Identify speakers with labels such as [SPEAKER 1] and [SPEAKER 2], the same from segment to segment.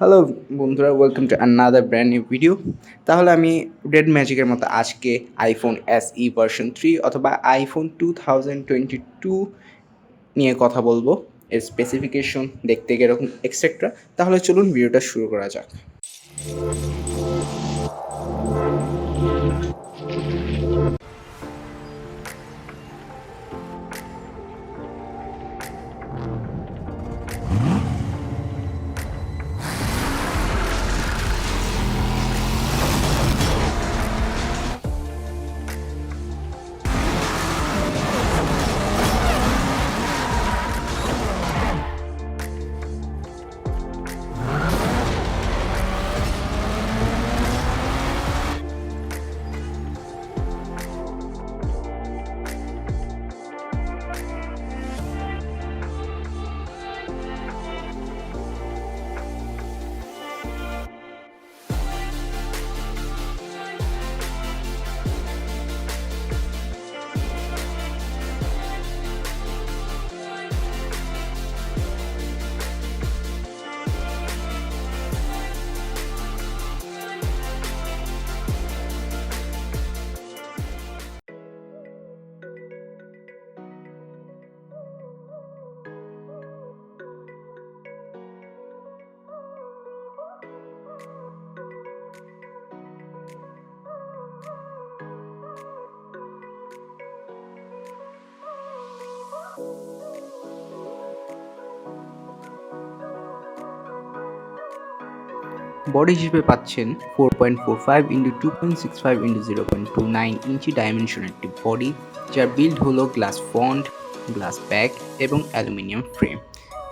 [SPEAKER 1] Hello বন্ধুরা, welcome to another brand new video. তাহলে আমি রেড ম্যাজিকের মতো আজকে আইফোন এস.ই ভার্সন 3 অথবা আইফোন 2022 নিয়ে কথা বলবো। এর স্পেসিফিকেশন দেখতে কীরকম এক্সেট্রা। তাহলে চলুন ভিডিওটা শুরু করা যাক। বডি হিসেবে পাচ্ছেন 4.45 ইন্টু 2.65 ইন্টু 0.29 ইঞ্চি ডাইমেনশন একটি বডি, যার বিল্ড হলো গ্লাস ফ্রন্ট, গ্লাস ব্যাক এবং অ্যালুমিনিয়াম ফ্রেম,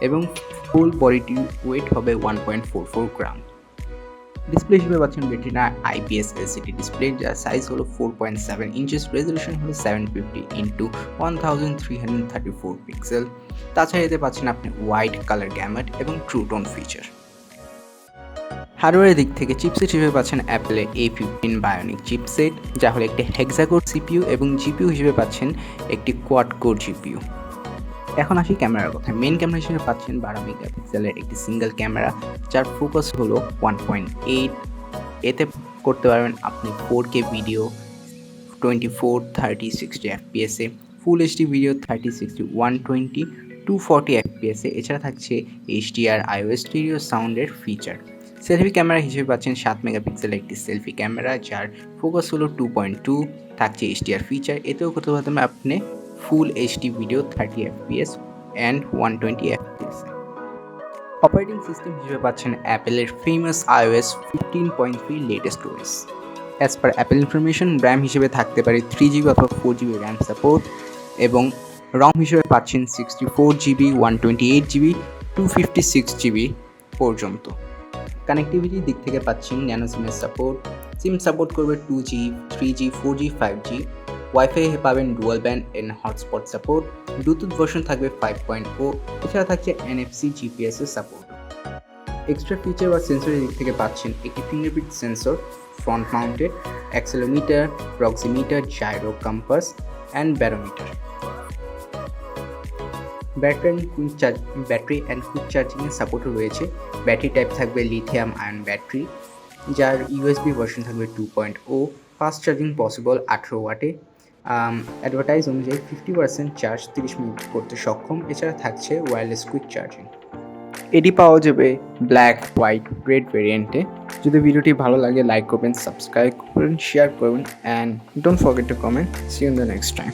[SPEAKER 1] এবং ফুল বডিটি ওয়েট হবে 1.44 গ্রাম। ডিসপ্লে হিসেবে পাচ্ছেন রেটিনা আইপিএস এলসিডি ডিসপ্লে, যার সাইজ হলো 4.7 ইঞ্চেস, রেজলিউশন হলো 750 ইন্টু 1334 পিক্সেল। তাছাড়া এতে পাচ্ছেন আপনি ওয়াইড কালার গ্যামেট এবং ট্রু টোন ফিচার। হার্ডওয়্যারের দিক থেকে চিপসেট হিসেবে পাচ্ছেন অ্যাপেলের A15 বায়োনিক চিপসেট, যা হলো একটি হেক্সাকোর সিপিইউ, এবং জিপিইউ হিসেবে পাচ্ছেন একটি কোয়াড কোর জিপিইউ। এখন আসি ক্যামেরার কথা। মেন ক্যামেরা হিসেবে পাচ্ছেন 12 মেগাপিক্সেলের একটি সিঙ্গেল ক্যামেরা, যার ফোকাস হলো 1.8। এতে করতে পারবেন আপনি 4K ভিডিও 24, 30, 60 এফপিএসে, ফুল এইচডি ভিডিও 30, 60, 120, 240 এফপিএসে। এছাড়া থাকছে HDR iOS স্টিরিও সাউন্ডের ফিচার। সেলফি ক্যামেরা হিসেবে পাচ্ছেন 7 মেগাপিক্সেলের একটি সেলফি ক্যামেরা, যার ফোকাস হলো 2.2, থাকছে HDR ফিচার। এতেও করতে পারবেন আপনি full HD video 30 FPS and 120 FPS. Operating system হিসেবে পাচ্ছেন অ্যাপেলের famous iOS 15.3 latest OS. As per Apple information, RAM হিসেবে থাকতে পারে 3GB অথবা 4GB র্যাম সাপোর্ট, এবং রম হিসেবে পাচ্ছেন 64GB, 128GB, 256GB পর্যন্ত। কানেক্টিভিটির দিক থেকে পাচ্ছেন ন্যানো সিমের সাপোর্ট, সিম সাপোর্ট করবে 2G, 3G, 4G, 5G, wifi পাবেন dual band and hotspot support, bluetooth version থাকবে 5.0, এছাড়া থাকছে NFC GPS এর সাপোর্ট। এক্সট্রা ফিচার বা সেন্সরের দিক থেকে পাচ্ছেন একটি fingerprint sensor front mounted, accelerometer, proximity, gyro compass and barometer. Battery and quick চার্জিংয়ের সাপোর্টও রয়েছে। ব্যাটারি টাইপ থাকবে লিথিয়াম আয়ন ব্যাটারি, যার ইউএসবি ভার্সন থাকবে 2.0, ফাস্ট চার্জিং পসিবল 18 ওয়াটে। অ্যাডভার্টাইজ অনুযায়ী 50% চার্জ 30 মিনিট করতে সক্ষম। এছাড়া থাকছে ওয়্যারলেস কুইক চার্জিং। এটি পাওয়া যাবে ব্ল্যাক, হোয়াইট, রেড ভেরিয়েন্টে। যদি ভিডিওটি ভালো লাগে লাইক করবেন, সাবস্ক্রাইব করবেন, শেয়ার করবেন, and don't forget to comment. See you in the next time.